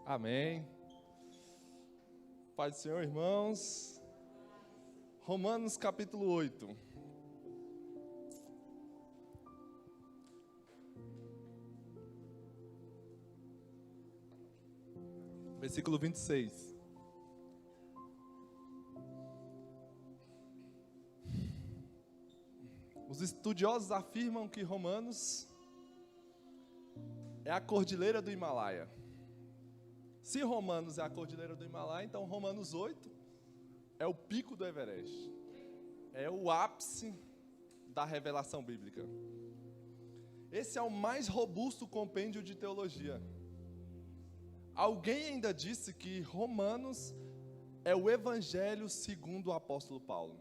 Amém. Pai do Senhor, irmãos. Romanos capítulo 8. Versículo 26. Os estudiosos afirmam que Romanos é a cordilheira do Himalaia. Se Romanos é a cordilheira do Himalaia, então Romanos 8 é o pico do Everest. É o ápice da revelação bíblica. Esse é o mais robusto compêndio de teologia. Alguém ainda disse que Romanos é o Evangelho segundo o apóstolo Paulo.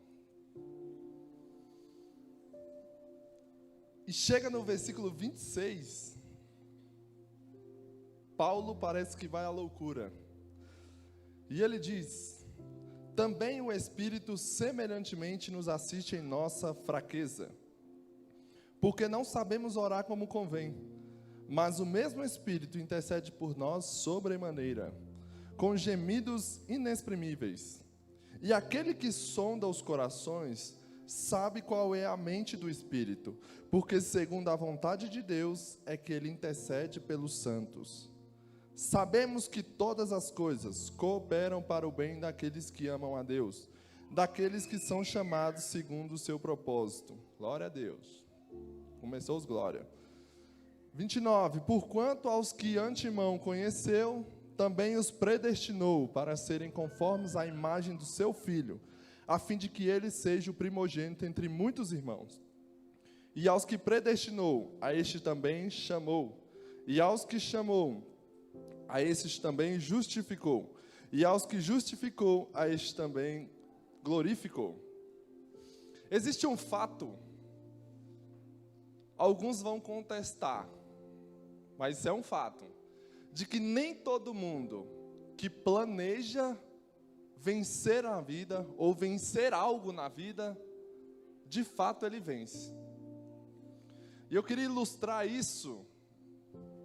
E chega no versículo 26, Paulo parece que vai à loucura. E ele diz: também o Espírito semelhantemente nos assiste em nossa fraqueza, porque não sabemos orar como convém, mas o mesmo Espírito intercede por nós sobremaneira, com gemidos inexprimíveis. E aquele que sonda os corações sabe qual é a mente do Espírito, porque segundo a vontade de Deus é que ele intercede pelos santos. Sabemos que todas as coisas cooperam para o bem daqueles que amam a Deus, daqueles que são chamados segundo o seu propósito. Glória a Deus. Começou os glória. 29. Porquanto aos que antemão conheceu, também os predestinou para serem conformes à imagem do seu Filho, a fim de que ele seja o primogênito entre muitos irmãos. E aos que predestinou, a este também chamou. E aos que chamou, a estes também justificou. E aos que justificou, a estes também glorificou. Existe um fato, alguns vão contestar, mas isso é um fato, de que nem todo mundo que planeja vencer a vida, ou vencer algo na vida, de fato ele vence. E eu queria ilustrar isso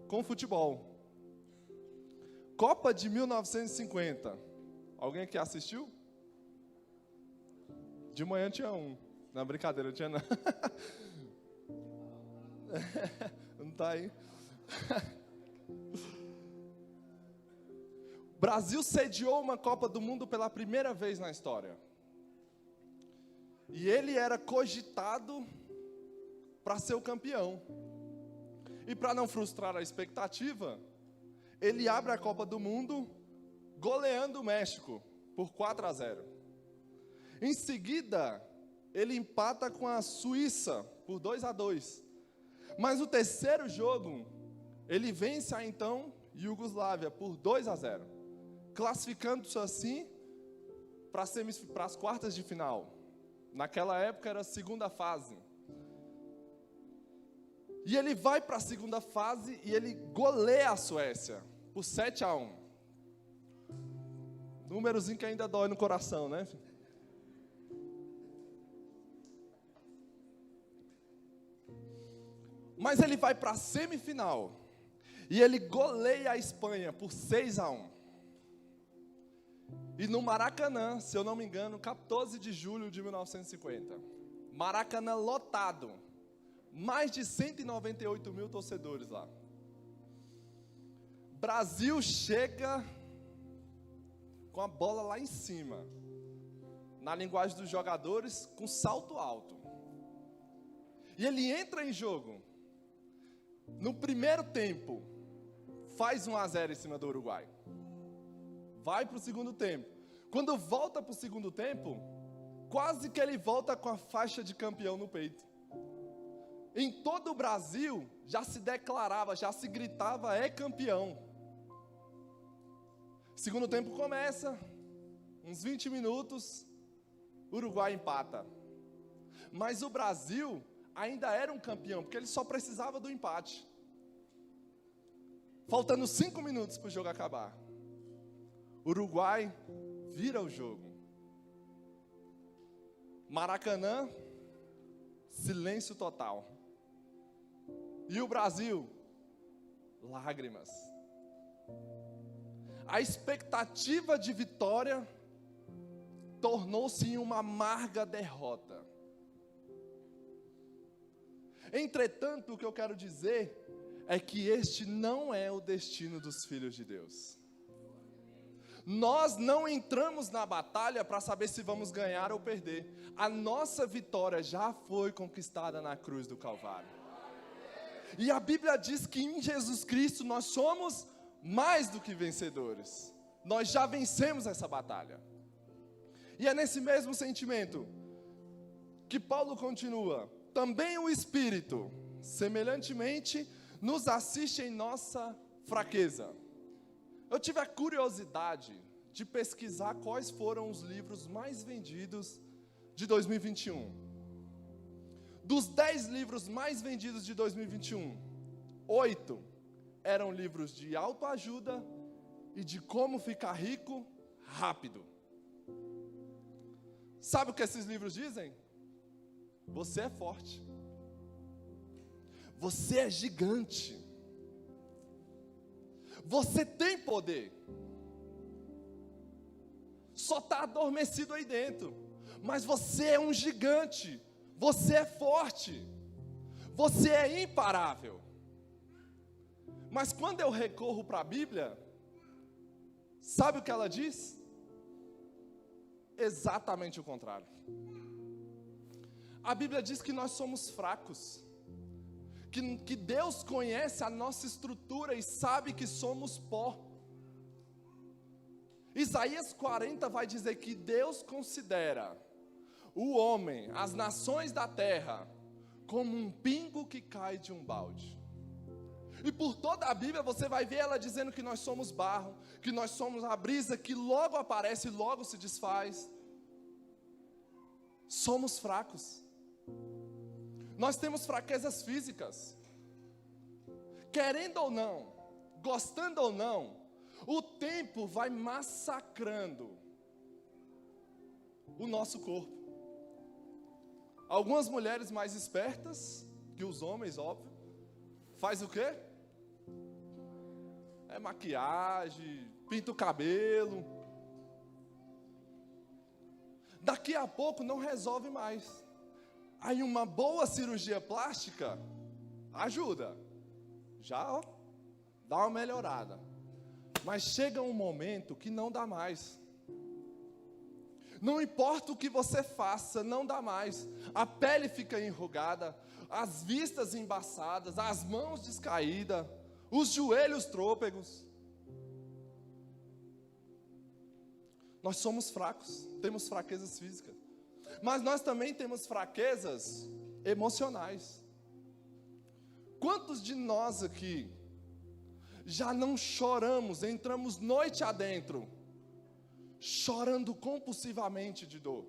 com futebol. Copa de 1950. Alguém aqui assistiu? De manhã tinha um. Não, brincadeira, não tinha não. Não tá aí. O Brasil sediou uma Copa do Mundo pela primeira vez na história. E ele era cogitado para ser o campeão. E para não frustrar a expectativa, ele abre a Copa do Mundo goleando o México por 4-0. Em seguida, ele empata com a Suíça por 2-2. Mas o terceiro jogo, ele vence a então Iugoslávia por 2-0, classificando-se assim para as quartas de final. Naquela época era a segunda fase. E ele vai para a segunda fase e ele goleia a Suécia por 7-1. Númerozinho que ainda dói no coração, né? Mas ele vai para a semifinal e ele goleia a Espanha por 6-1. E no Maracanã, se eu não me engano, 14 de julho de 1950. Maracanã lotado. Mais de 198 mil torcedores lá. Brasil chega com a bola lá em cima. Na linguagem dos jogadores, com salto alto. E ele entra em jogo. No primeiro tempo, faz 1-0 em cima do Uruguai. Vai para o segundo tempo. Quando volta para o segundo tempo, quase que ele volta com a faixa de campeão no peito. Em todo o Brasil, já se declarava, já se gritava, é campeão. Segundo tempo começa, uns 20 minutos, Uruguai empata. Mas o Brasil ainda era um campeão, porque ele só precisava do empate. Faltando 5 minutos para o jogo acabar. Uruguai vira o jogo. Maracanã, silêncio total. E o Brasil? Lágrimas. a expectativa de vitória tornou-se em uma amarga derrota. Entretanto, o que eu quero dizer é que este não é o destino dos filhos de Deus. Nós não entramos na batalha para saber se vamos ganhar ou perder. A nossa vitória já foi conquistada na cruz do Calvário. E a Bíblia diz que em Jesus Cristo nós somos mais do que vencedores. Nós já vencemos essa batalha. E é nesse mesmo sentimento que Paulo continua. Também o Espírito, semelhantemente, nos assiste em nossa fraqueza. Eu tive a curiosidade de pesquisar quais foram os livros mais vendidos de 2021. Dos 10 livros mais vendidos de 2021, 8 eram livros de autoajuda e de como ficar rico rápido. Sabe o que esses livros dizem? Você é forte. Você é gigante. Você tem poder. Só está adormecido aí dentro. Mas você é um gigante. Você é forte. Você é imparável. Mas quando eu recorro para a Bíblia, sabe o que ela diz? Exatamente o contrário. A Bíblia diz que nós somos fracos. Que Deus conhece a nossa estrutura e sabe que somos pó. Isaías 40 vai dizer que Deus considera o homem, as nações da terra, como um pingo que cai de um balde. E por toda a Bíblia você vai ver ela dizendo que nós somos barro, que nós somos a brisa que logo aparece e logo se desfaz. Somos fracos. Nós temos fraquezas físicas. Querendo ou não, gostando ou não, o tempo vai massacrando o nosso corpo. Algumas mulheres mais espertas que os homens, óbvio, faz o quê? É maquiagem, pinta o cabelo. Daqui a pouco não resolve mais. Aí uma boa cirurgia plástica ajuda. Já, ó, dá uma melhorada. Mas chega um momento que não dá mais. Não importa o que você faça, não dá mais. A pele fica enrugada, as vistas embaçadas, as mãos descaídas, os joelhos trôpegos. Nós somos fracos, temos fraquezas físicas. Mas nós também temos fraquezas emocionais. Quantos de nós aqui já não choramos, entramos noite adentro, chorando compulsivamente de dor?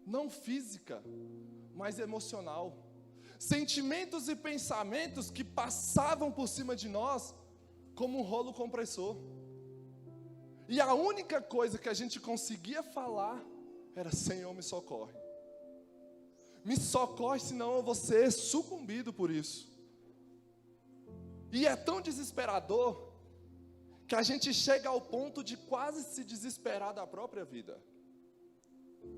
Não física, mas emocional. Sentimentos e pensamentos que passavam por cima de nós como um rolo compressor. E a única coisa que a gente conseguia falar era: Senhor, me socorre. Me socorre, senão eu vou ser sucumbido por isso. E é tão desesperador que a gente chega ao ponto de quase se desesperar da própria vida.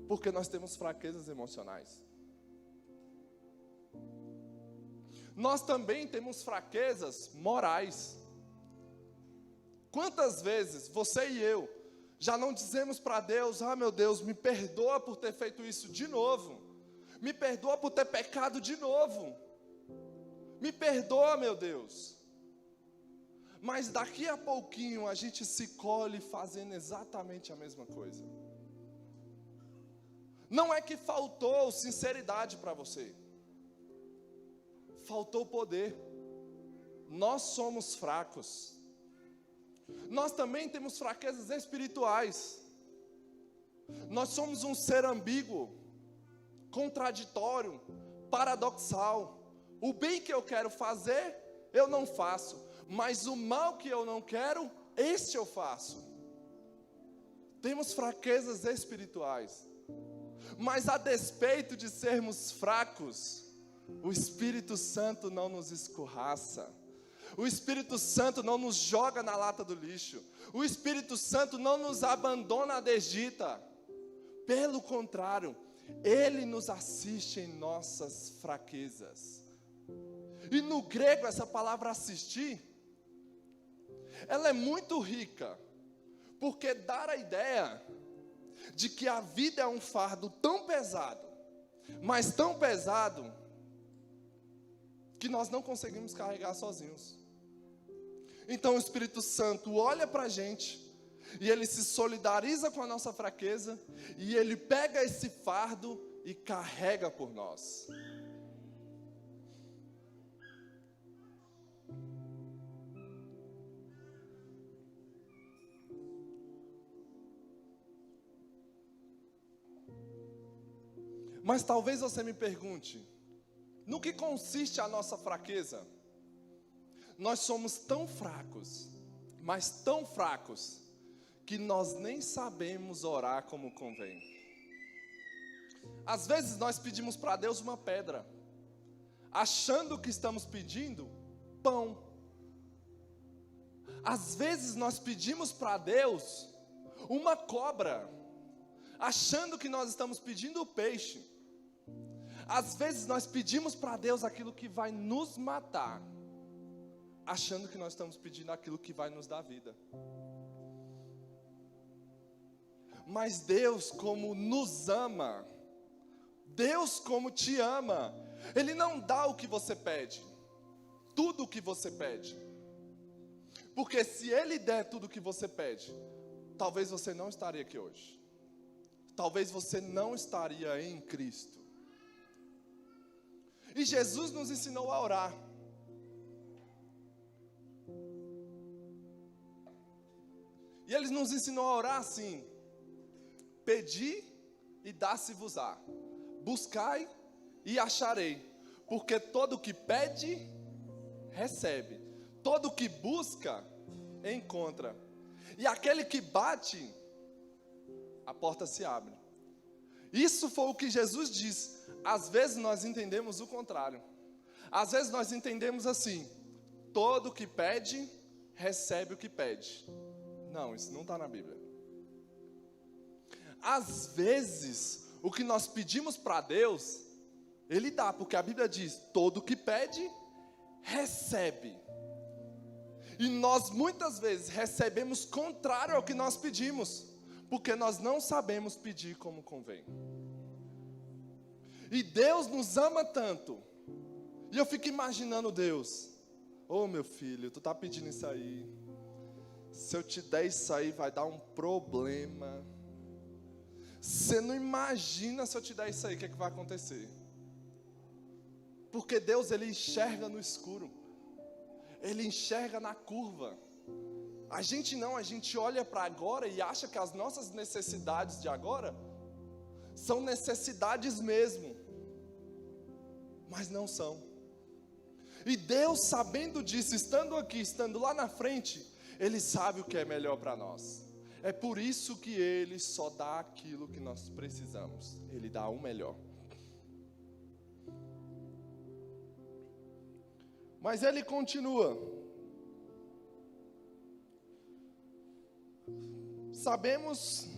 Porque nós temos fraquezas emocionais. Nós também temos fraquezas morais. Quantas vezes você e eu já não dizemos para Deus: ah, meu Deus, me perdoa por ter feito isso de novo, me perdoa por ter pecado de novo, me perdoa, meu Deus. Mas daqui a pouquinho a gente se colhe fazendo exatamente a mesma coisa. Não é que faltou sinceridade para você, faltou poder. Nós somos fracos. Nós também temos fraquezas espirituais. Nós somos um ser ambíguo, contraditório, paradoxal. O bem que eu quero fazer, eu não faço, mas o mal que eu não quero, esse eu faço. Temos fraquezas espirituais. Mas a despeito de sermos fracos, o Espírito Santo não nos escorraça. O Espírito Santo não nos joga na lata do lixo. O Espírito Santo não nos abandona à desdita. Pelo contrário, Ele nos assiste em nossas fraquezas. E no grego, essa palavra assistir, ela é muito rica, porque dá a ideia de que a vida é um fardo tão pesado, mas tão pesado, que nós não conseguimos carregar sozinhos. Então o Espírito Santo olha para a gente, e Ele se solidariza com a nossa fraqueza, e Ele pega esse fardo e carrega por nós. Mas talvez você me pergunte, no que consiste a nossa fraqueza? Nós somos tão fracos, mas tão fracos, que nós nem sabemos orar como convém. Às vezes nós pedimos para Deus uma pedra, achando que estamos pedindo pão. Às vezes nós pedimos para Deus uma cobra, achando que nós estamos pedindo peixe. Às vezes nós pedimos para Deus aquilo que vai nos matar, achando que nós estamos pedindo aquilo que vai nos dar vida. Mas Deus, como nos ama, Deus, como te ama, Ele não dá o que você pede, tudo o que você pede. Porque se Ele der tudo o que você pede, talvez você não estaria aqui hoje. Talvez você não estaria em Cristo. E Jesus nos ensinou a orar. E Ele nos ensinou a orar assim: pedi e dá-se-vos-á, buscai e acharei, porque todo o que pede, recebe, todo o que busca, encontra, e aquele que bate, a porta se abre. Isso foi o que Jesus disse. Às vezes nós entendemos o contrário. Às vezes nós entendemos assim: todo o que pede, recebe o que pede. Não, isso não está na Bíblia. Às vezes, o que nós pedimos para Deus, Ele dá, porque a Bíblia diz: todo o que pede, recebe. E nós muitas vezes recebemos contrário ao que nós pedimos, porque nós não sabemos pedir como convém. E Deus nos ama tanto, e eu fico imaginando Deus: ô meu filho, tu está pedindo isso aí, se eu te der isso aí vai dar um problema. Você não imagina, se eu te der isso aí, o que é que vai acontecer? Porque Deus, Ele enxerga no escuro, Ele enxerga na curva. A gente não, a gente olha para agora e acha que as nossas necessidades de agora são necessidades mesmo, mas não são. E Deus, sabendo disso, estando aqui, estando lá na frente, Ele sabe o que é melhor para nós. É por isso que Ele só dá aquilo que nós precisamos. Ele dá o melhor. Mas Ele continua: sabemos,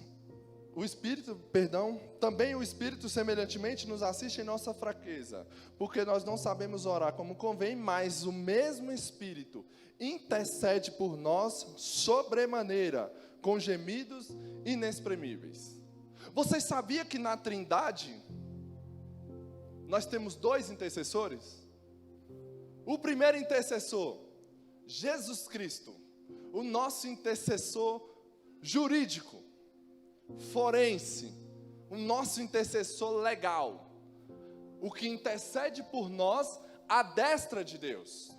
também o Espírito semelhantemente nos assiste em nossa fraqueza, porque nós não sabemos orar como convém, mas o mesmo Espírito intercede por nós sobremaneira, com gemidos inexprimíveis. Vocês sabiam que na Trindade nós temos 2 intercessores? O primeiro intercessor, Jesus Cristo, o nosso intercessor jurídico, forense, o nosso intercessor legal, o que intercede por nós à destra de Deus.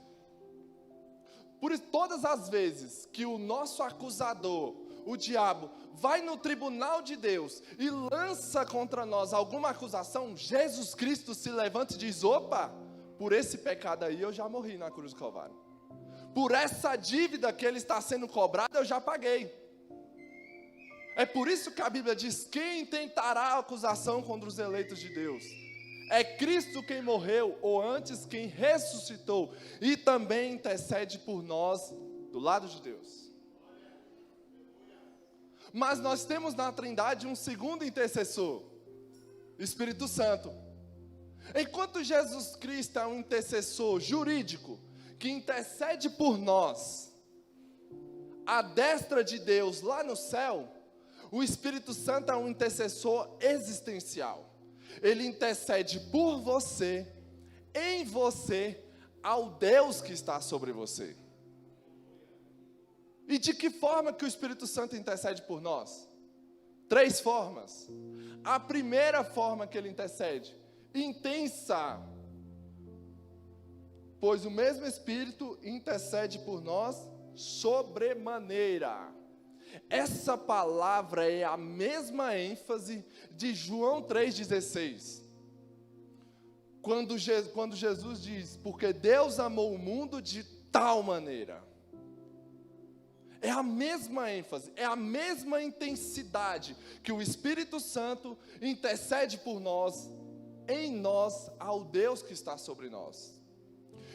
Por isso, todas as vezes que o nosso acusador, o diabo, vai no tribunal de Deus e lança contra nós alguma acusação, Jesus Cristo se levanta e diz: opa, por esse pecado aí eu já morri na cruz do Calvário. Por essa dívida que ele está sendo cobrado, eu já paguei. É por isso que a Bíblia diz: quem tentará acusação contra os eleitos de Deus? É Cristo quem morreu, ou antes quem ressuscitou, e também intercede por nós do lado de Deus. Mas nós temos na Trindade um segundo intercessor, Espírito Santo. Enquanto Jesus Cristo é um intercessor jurídico, que intercede por nós, à destra de Deus lá no céu, o Espírito Santo é um intercessor existencial. Ele intercede por você, em você, ao Deus que está sobre você. E de que forma que o Espírito Santo intercede por nós? 3 formas. A primeira forma que ele intercede, intensa, pois o mesmo Espírito intercede por nós sobremaneira. Essa palavra é a mesma ênfase de João 3,16. Quando Jesus diz, porque Deus amou o mundo de tal maneira. É a mesma ênfase, é a mesma intensidade que o Espírito Santo intercede por nós, em nós, ao Deus que está sobre nós.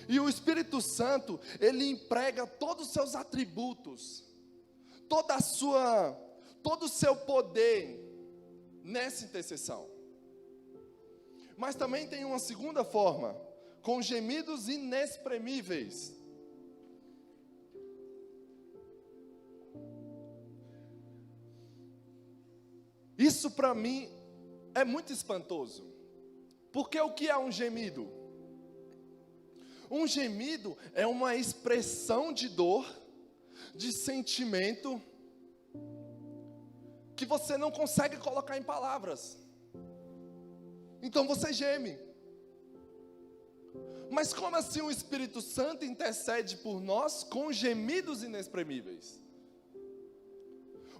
E o Espírito Santo, ele emprega todos os seus atributos, todo o seu poder nessa intercessão. Mas também tem uma segunda forma, com gemidos inexprimíveis. Isso para mim é muito espantoso. Porque o que é um gemido? Um gemido é uma expressão de dor, de sentimento, que você não consegue colocar em palavras. Então você geme. Mas como assim o Espírito Santo intercede por nós com gemidos inexprimíveis?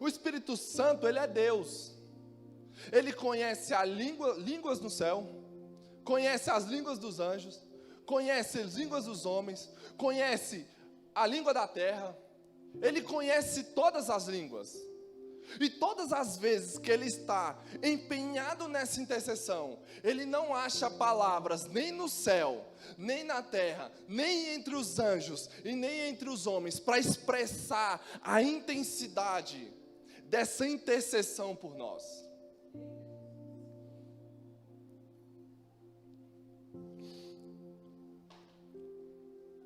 O Espírito Santo, ele é Deus. Ele conhece línguas no céu, conhece as línguas dos anjos, conhece as línguas dos homens, conhece a língua da terra. Ele conhece todas as línguas. E todas as vezes que ele está empenhado nessa intercessão, ele não acha palavras nem no céu, nem na terra, nem entre os anjos e nem entre os homens para expressar a intensidade dessa intercessão por nós.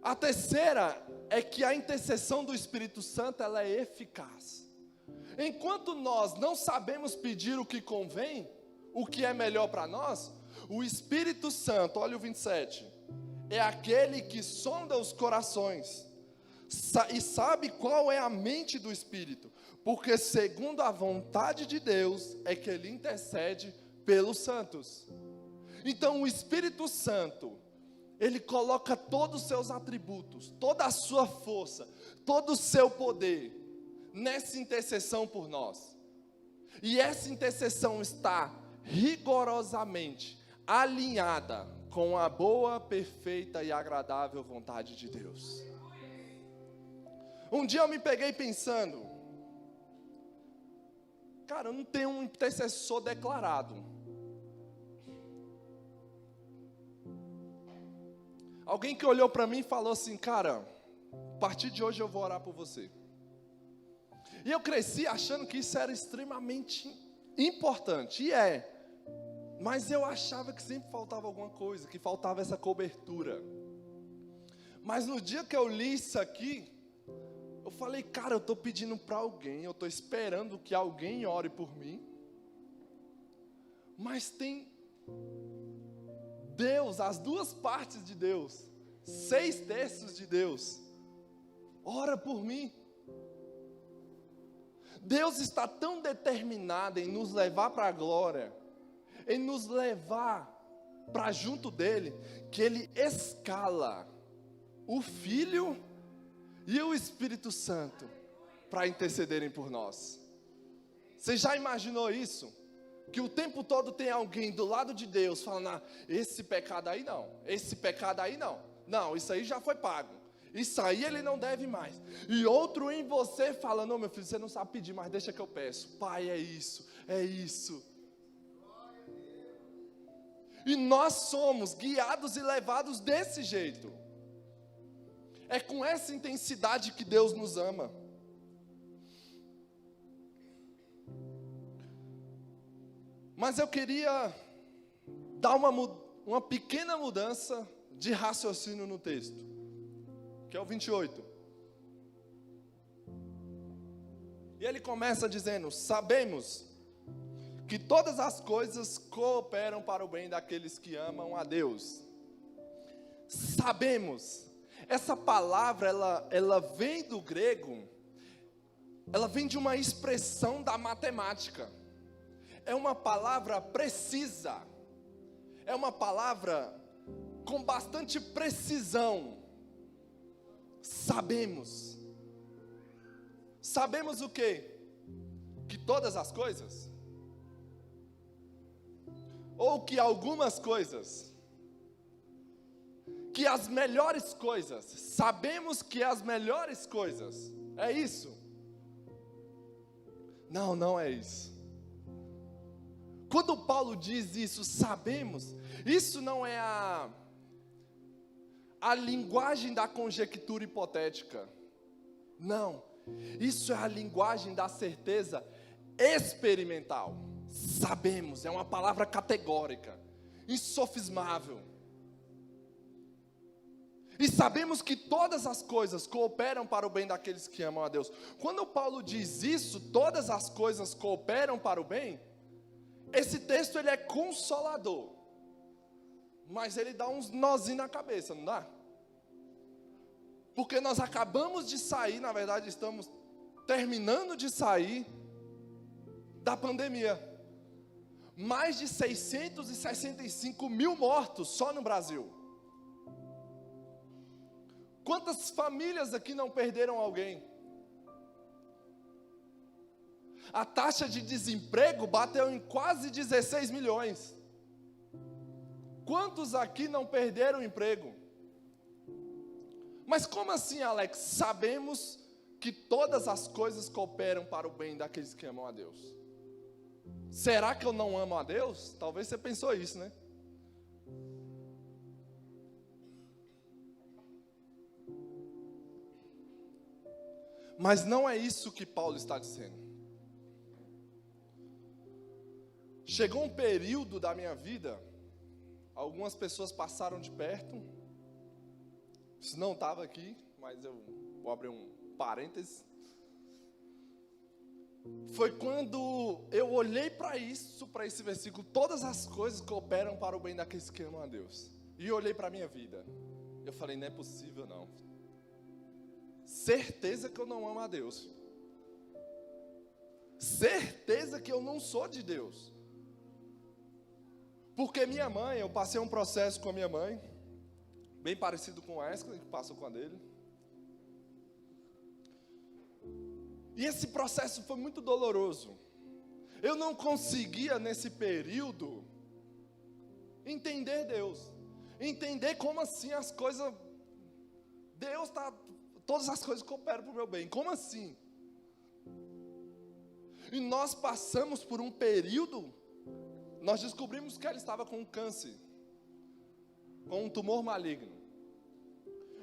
A terceira é que a intercessão do Espírito Santo, ela é eficaz. Enquanto nós não sabemos pedir o que convém, o que é melhor para nós, o Espírito Santo, olha o 27, é aquele que sonda os corações e sabe qual é a mente do Espírito, porque segundo a vontade de Deus é que ele intercede pelos santos. Então o Espírito Santo, ele coloca todos os seus atributos, toda a sua força, todo o seu poder nessa intercessão por nós. E essa intercessão está rigorosamente alinhada com a boa, perfeita e agradável vontade de Deus. Um dia eu me peguei pensando, cara, eu não tenho um intercessor declarado. Alguém que olhou para mim e falou assim, cara, a partir de hoje eu vou orar por você. E eu cresci achando que isso era extremamente importante, e é. Mas eu achava que sempre faltava alguma coisa, que faltava essa cobertura. Mas no dia que eu li isso aqui, eu falei, cara, eu estou pedindo para alguém, eu estou esperando que alguém ore por mim. Mas tem Deus, as duas partes de Deus, 6/3 de Deus, ora por mim. Deus está tão determinado em nos levar para a glória, em nos levar para junto dele, que ele escala o Filho e o Espírito Santo para intercederem por nós. Você já imaginou isso? Que o tempo todo tem alguém do lado de Deus falando, esse pecado aí não, esse pecado aí não, não, isso aí já foi pago, isso aí ele não deve mais. E outro em você fala, não meu filho, você não sabe pedir, mas deixa que eu peço. Pai, é isso, é isso. E nós somos guiados e levados desse jeito. É com essa intensidade que Deus nos ama. Mas eu queria dar uma pequena mudança de raciocínio no texto, que é o 28. E ele começa dizendo: sabemos que todas as coisas cooperam para o bem daqueles que amam a Deus. Sabemos. Essa palavra, ela vem do grego, ela vem de uma expressão da matemática. É uma palavra precisa. É uma palavra com bastante precisão. Sabemos. Sabemos o quê? Que todas as coisas? Ou que algumas coisas? Que as melhores coisas? Sabemos que as melhores coisas? É isso? Não, não é isso. Quando Paulo diz isso, sabemos, isso não é a linguagem da conjectura hipotética. Não, isso é a linguagem da certeza experimental. Sabemos, é uma palavra categórica, insofismável. E sabemos que todas as coisas cooperam para o bem daqueles que amam a Deus. Quando Paulo diz isso, todas as coisas cooperam para o bem, esse texto ele é consolador, mas ele dá uns nozinhos na cabeça, não dá? Porque nós acabamos de sair, na verdade estamos terminando de sair da pandemia. Mais de 665 mil mortos só no Brasil. Quantas famílias aqui não perderam alguém? A taxa de desemprego bateu em quase 16 milhões. Quantos aqui não perderam o emprego? Mas como assim, Alex? Sabemos que todas as coisas cooperam para o bem daqueles que amam a Deus. Será que eu não amo a Deus? Talvez você pensou isso, né? Mas não é isso que Paulo está dizendo. Chegou um período da minha vida, algumas pessoas passaram de perto, isso não estava aqui, mas eu vou abrir um parênteses. Foi quando eu olhei para esse versículo, todas as coisas cooperam para o bem daqueles que amam a Deus. E eu olhei para a minha vida, eu falei, não é possível não. Certeza que eu não amo a Deus. Certeza que eu não sou de Deus. Porque minha mãe, eu passei um processo com a minha mãe, bem parecido com o Wesley, que passou com a dele. E esse processo foi muito doloroso. Eu não conseguia, nesse período, entender Deus. Entender como assim as coisas... Deus está... Todas as coisas cooperam para o meu bem. Como assim? E nós passamos por um período... Nós descobrimos que ela estava com um câncer, com um tumor maligno.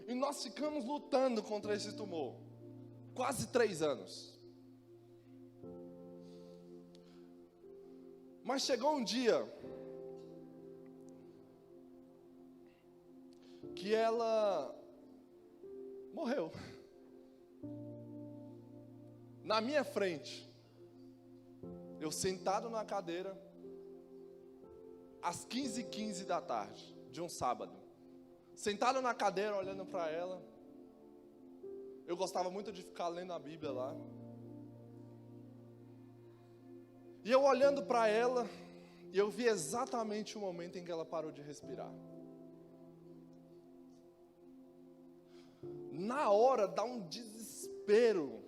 E nós ficamos lutando contra esse tumor, quase 3 anos. Mas chegou um dia, que ela morreu. Na minha frente, eu sentado na cadeira, às 15h15 da tarde, de um sábado, sentado na cadeira, olhando para ela. Eu gostava muito de ficar lendo a Bíblia lá. E eu olhando para ela, e eu vi exatamente o momento em que ela parou de respirar. Na hora, dá um desespero,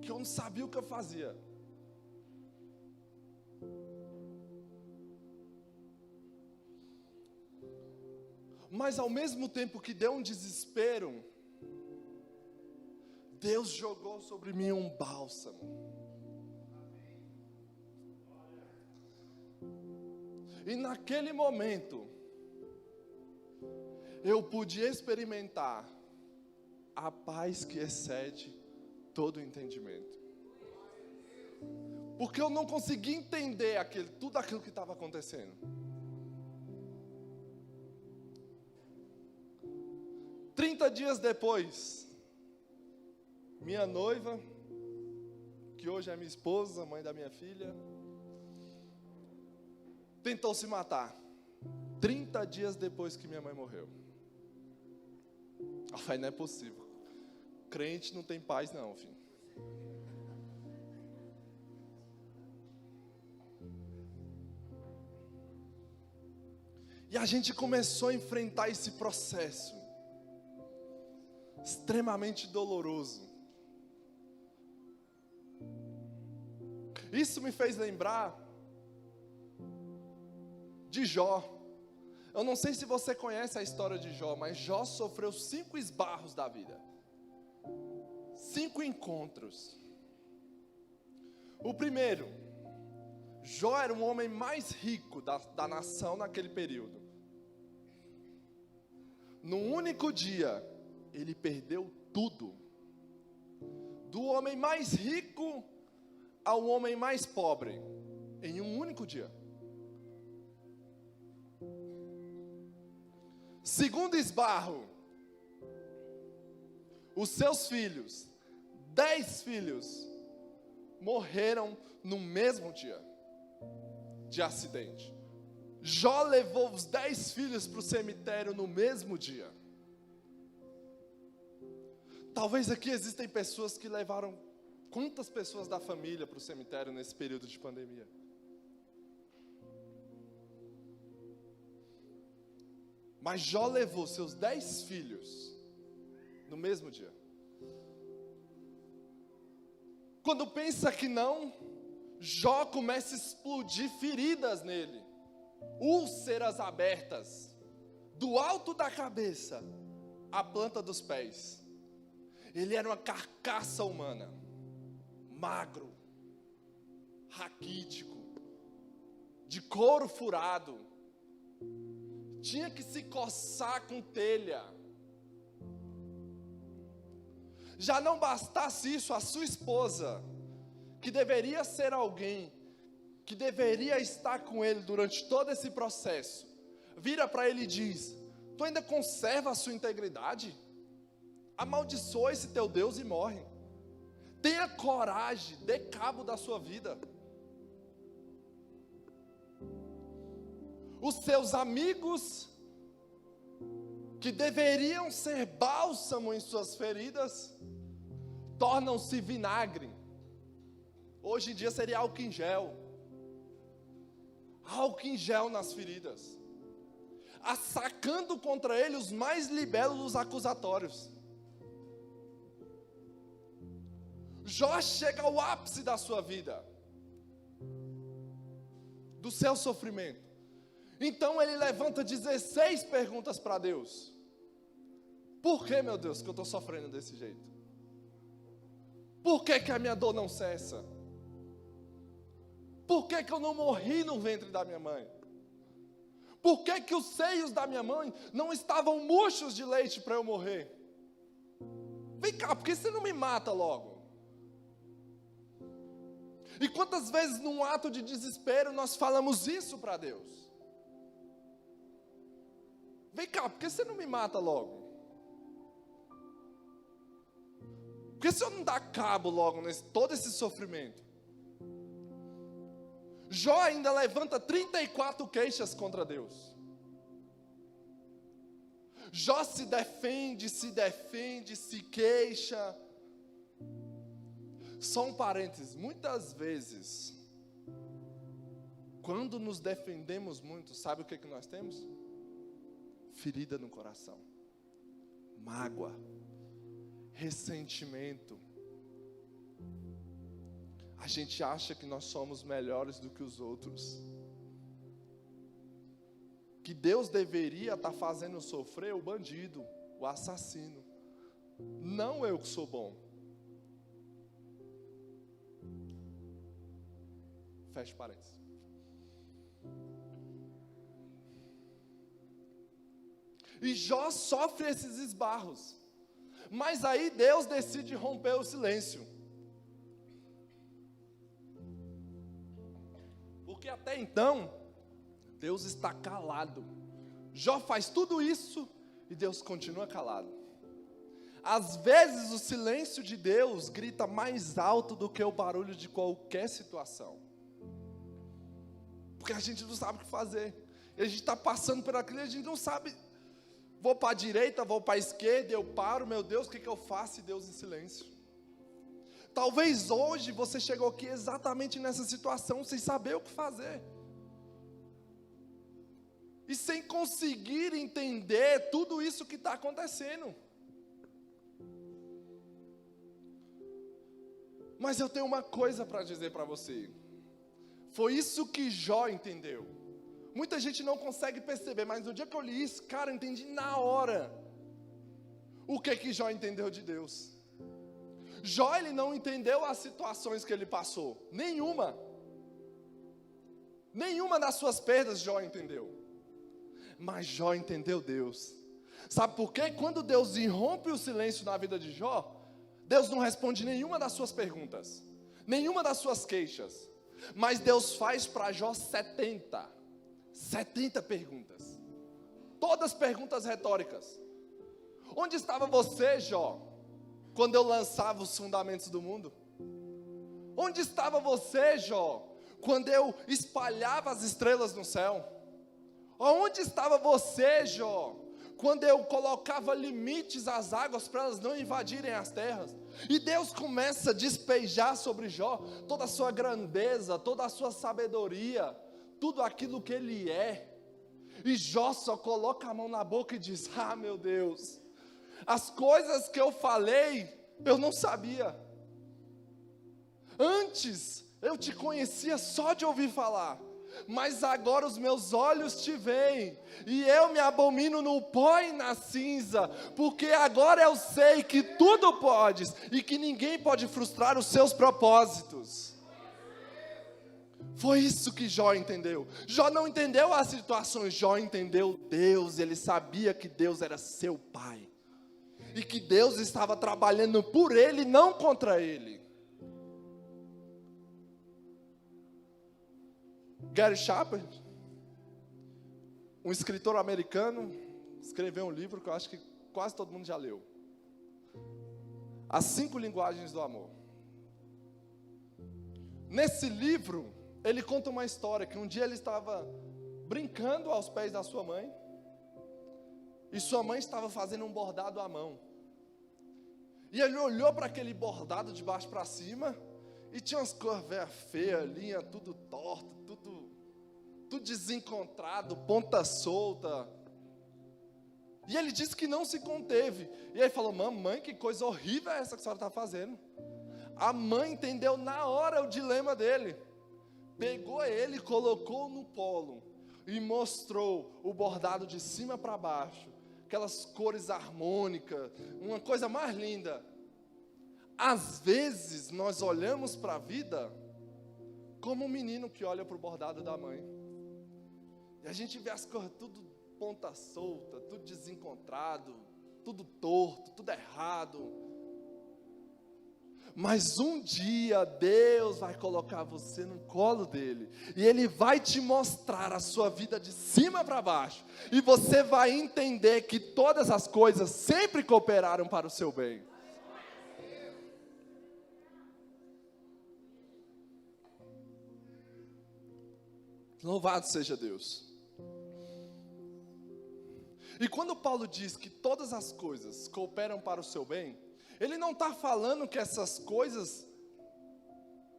que eu não sabia o que eu fazia. Mas ao mesmo tempo que deu um desespero, Deus jogou sobre mim um bálsamo. E naquele momento, eu pude experimentar a paz que excede todo o entendimento. Porque eu não conseguia entender tudo aquilo que estava acontecendo. 30 dias depois, minha noiva, que hoje é minha esposa, mãe da minha filha, tentou se matar. 30 dias depois que minha mãe morreu. Eu falei, não é possível. Crente não tem paz não, filho. E a gente começou a enfrentar esse processo extremamente doloroso. Isso me fez lembrar de Jó. Eu não sei se você conhece a história de Jó, mas Jó sofreu 5 esbarros da vida. 5 encontros. O primeiro, Jó era o homem mais rico da nação naquele período. Num único dia, ele perdeu tudo. Do homem mais rico ao homem mais pobre, em um único dia. Segundo esbarro, os seus filhos, 10 filhos, morreram no mesmo dia de acidente. Jó levou os 10 filhos para o cemitério no mesmo dia. Talvez aqui existem pessoas que levaram quantas pessoas da família para o cemitério nesse período de pandemia? Mas Jó levou seus 10 filhos no mesmo dia. Quando pensa que não, Jó começa a explodir feridas nele, úlceras abertas, do alto da cabeça à planta dos pés. Ele era uma carcaça humana, magro, raquítico, de couro furado, tinha que se coçar com telha. Já não bastasse isso, a sua esposa, que deveria ser alguém, que deveria estar com ele durante todo esse processo, vira para ele e diz: tu ainda conserva a sua integridade? Amaldiçoa esse teu Deus e morre. Tenha coragem, dê cabo da sua vida. Os seus amigos, que deveriam ser bálsamo em suas feridas, tornam-se vinagre. Hoje em dia seria álcool em gel. Álcool em gel nas feridas. Assacando contra ele os mais libélulos acusatórios. Jó chega ao ápice da sua vida, do seu sofrimento. Então ele levanta 16 perguntas para Deus. Por que, meu Deus, que eu estou sofrendo desse jeito? Por que que a minha dor não cessa? Por que que eu não morri no ventre da minha mãe? Por que que os seios da minha mãe não estavam murchos de leite para eu morrer? Vem cá, por que você não me mata logo? E quantas vezes num ato de desespero nós falamos isso para Deus? Vem cá, por que você não me mata logo? Por que o Senhor não dá cabo logo nesse todo esse sofrimento? Jó ainda levanta 34 queixas contra Deus. Jó se defende, se queixa. Só um parênteses, muitas vezes, quando nos defendemos muito, sabe o que nós temos? Ferida no coração, mágoa, ressentimento. A gente acha que nós somos melhores do que os outros, que Deus deveria estar fazendo sofrer o bandido, o assassino, não eu que sou bom. Feche parênteses. E Jó sofre esses esbarros. Mas aí Deus decide romper o silêncio. Porque até então, Deus está calado. Jó faz tudo isso e Deus continua calado. Às vezes o silêncio de Deus grita mais alto do que o barulho de qualquer situação. Porque a gente não sabe o que fazer. E a gente está passando por aquilo e a gente não sabe. Vou para a direita, vou para a esquerda, eu paro, meu Deus, o que eu faço? E Deus em silêncio. Talvez hoje você chegou aqui exatamente nessa situação, sem saber o que fazer. E sem conseguir entender tudo isso que está acontecendo. Mas eu tenho uma coisa para dizer para você. Foi isso que Jó entendeu. Muita gente não consegue perceber, mas no dia que eu li isso, cara, eu entendi na hora o que Jó entendeu de Deus. Jó, ele não entendeu as situações que ele passou. Nenhuma das suas perdas Jó entendeu. Mas Jó entendeu Deus. Sabe por quê? Quando Deus irrompe o silêncio na vida de Jó, Deus não responde nenhuma das suas perguntas, nenhuma das suas queixas. Mas Deus faz para Jó 70 perguntas. Todas perguntas retóricas. Onde estava você, Jó, quando eu lançava os fundamentos do mundo? Onde estava você, Jó, quando eu espalhava as estrelas no céu? Onde estava você, Jó, quando eu colocava limites às águas para elas não invadirem as terras? E Deus começa a despejar sobre Jó toda a sua grandeza, toda a sua sabedoria, tudo aquilo que ele é. E Jó só coloca a mão na boca e diz: ah, meu Deus, as coisas que eu falei, eu não sabia. Antes, eu te conhecia só de ouvir falar. Mas agora os meus olhos te veem, e eu me abomino no pó e na cinza, porque agora eu sei que tudo podes, e que ninguém pode frustrar os seus propósitos. Foi isso que Jó entendeu. Jó não entendeu as situações, Jó entendeu Deus. Ele sabia que Deus era seu pai, e que Deus estava trabalhando por ele, não contra ele. Gary Chapman, um escritor americano, escreveu um livro que eu acho que quase todo mundo já leu. As 5 Linguagens do Amor. Nesse livro, ele conta uma história que um dia ele estava brincando aos pés da sua mãe, e sua mãe estava fazendo um bordado à mão. E ele olhou para aquele bordado de baixo para cima, e tinha umas cores feias, linha tudo torto, tudo desencontrado, ponta solta. E ele disse que não se conteve. E aí falou: mamãe, que coisa horrível é essa que a senhora está fazendo? A mãe entendeu na hora o dilema dele. Pegou ele, colocou no polo e mostrou o bordado de cima para baixo, aquelas cores harmônicas, uma coisa mais linda. Às vezes nós olhamos para a vida como um menino que olha para o bordado da mãe, e a gente vê as coisas tudo ponta solta, tudo desencontrado, tudo torto, tudo errado. Mas um dia Deus vai colocar você no colo dele, e Ele vai te mostrar a sua vida de cima para baixo, e você vai entender que todas as coisas sempre cooperaram para o seu bem. Louvado seja Deus. E quando Paulo diz que todas as coisas cooperam para o seu bem, ele não está falando que essas coisas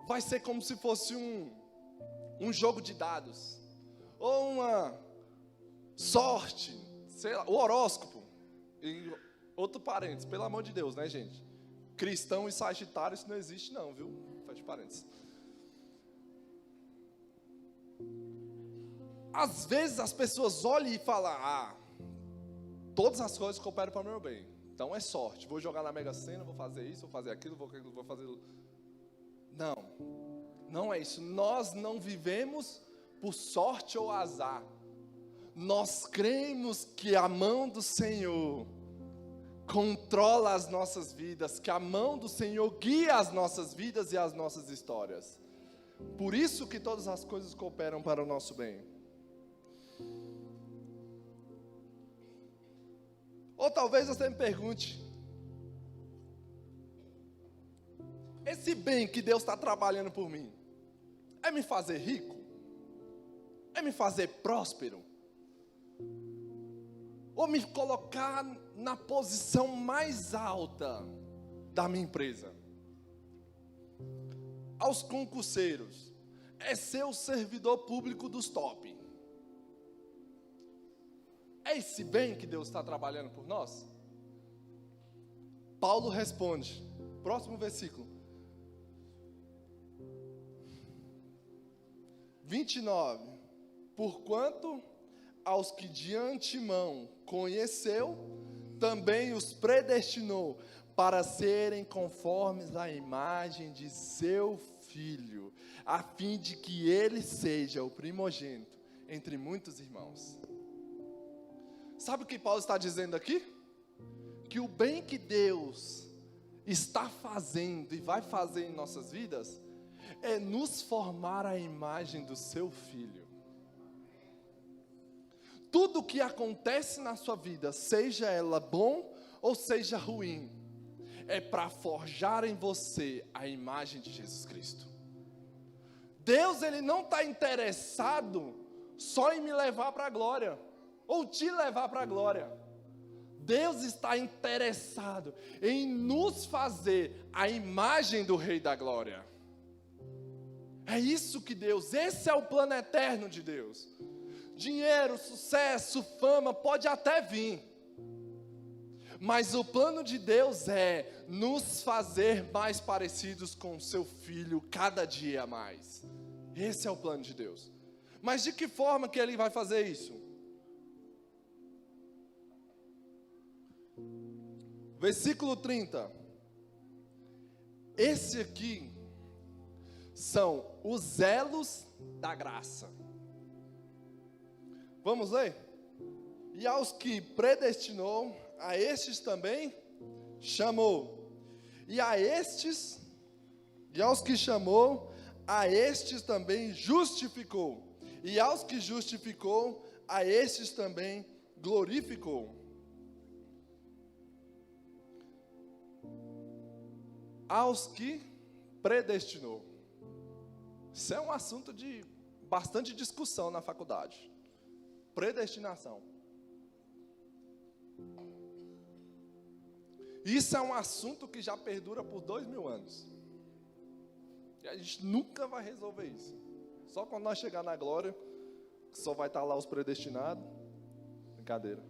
vai ser como se fosse um jogo de dados, ou uma sorte, sei lá, o horóscopo. E outro parênteses, pelo amor de Deus, né, gente? Cristão e sagitário, isso não existe não, viu? Fecha parênteses. Às vezes as pessoas olham e falam: ah, todas as coisas cooperam para o meu bem, então é sorte, vou jogar na Mega Sena, vou fazer isso, vou fazer aquilo, vou fazer... Não é isso. Nós não vivemos por sorte ou azar. nós cremos que a mão do Senhor controla as nossas vidas, que a mão do Senhor guia as nossas vidas e as nossas histórias. Por isso que todas as coisas cooperam para o nosso bem. Ou talvez você me pergunte: esse bem que Deus está trabalhando por mim, é me fazer rico? É me fazer próspero? Ou me colocar na posição mais alta da minha empresa? Aos concurseiros, é ser o servidor público dos top? É esse bem que Deus está trabalhando por nós? Paulo responde, próximo versículo, 29, porquanto aos que de antemão conheceu, também os predestinou para serem conformes à imagem de seu Filho, a fim de que ele seja o primogênito entre muitos irmãos. Sabe o que Paulo está dizendo aqui? Que o bem que Deus está fazendo e vai fazer em nossas vidas é nos formar à imagem do seu Filho. Tudo que acontece na sua vida, seja ela bom ou seja ruim, é para forjar em você a imagem de Jesus Cristo. Deus, Ele não está interessado só em me levar para a glória, ou te levar para a glória. Deus está interessado em nos fazer a imagem do Rei da Glória. É isso que Deus, esse é o plano eterno de Deus. Dinheiro, sucesso, fama, pode até vir. Mas o plano de Deus é nos fazer mais parecidos com o seu Filho cada dia mais. Esse é o plano de Deus. Mas de que forma que Ele vai fazer isso? Versículo 30. Esse aqui são os elos da graça. Vamos ler? E aos que predestinou, a estes também chamou. E aos que chamou, a estes também justificou. E aos que justificou, a estes também glorificou. Aos que predestinou. Isso é um assunto de bastante discussão na faculdade. Predestinação. Isso é um assunto que já perdura por 2000 anos. E a gente nunca vai resolver isso. Só quando nós chegar na glória, que só vai estar lá os predestinados. Brincadeira.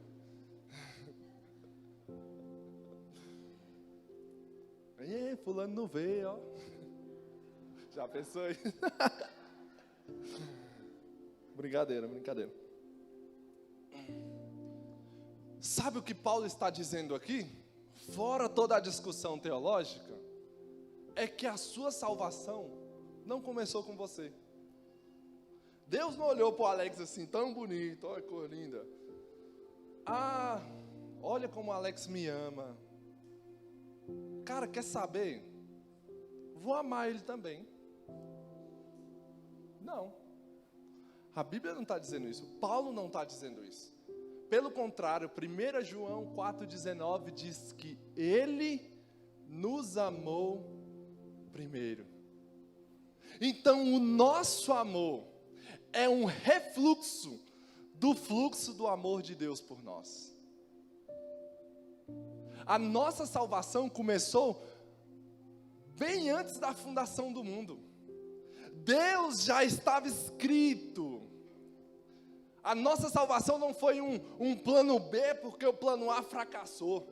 E fulano não vê, ó. Já pensou aí? Brincadeira. Sabe o que Paulo está dizendo aqui? Fora toda a discussão teológica, é que a sua salvação não começou com você. Deus não olhou para o Alex assim, tão bonito, olha que cor linda. Ah, olha como o Alex me ama. Cara, quer saber? Vou amar ele também. Não. A Bíblia não está dizendo isso. Paulo não está dizendo isso. Pelo contrário, 1 João 4,19 diz que Ele nos amou primeiro. Então o nosso amor é um refluxo do fluxo do amor de Deus por nós. A nossa salvação começou bem antes da fundação do mundo. Deus já estava escrito. A nossa salvação não foi um plano B, porque o plano A fracassou.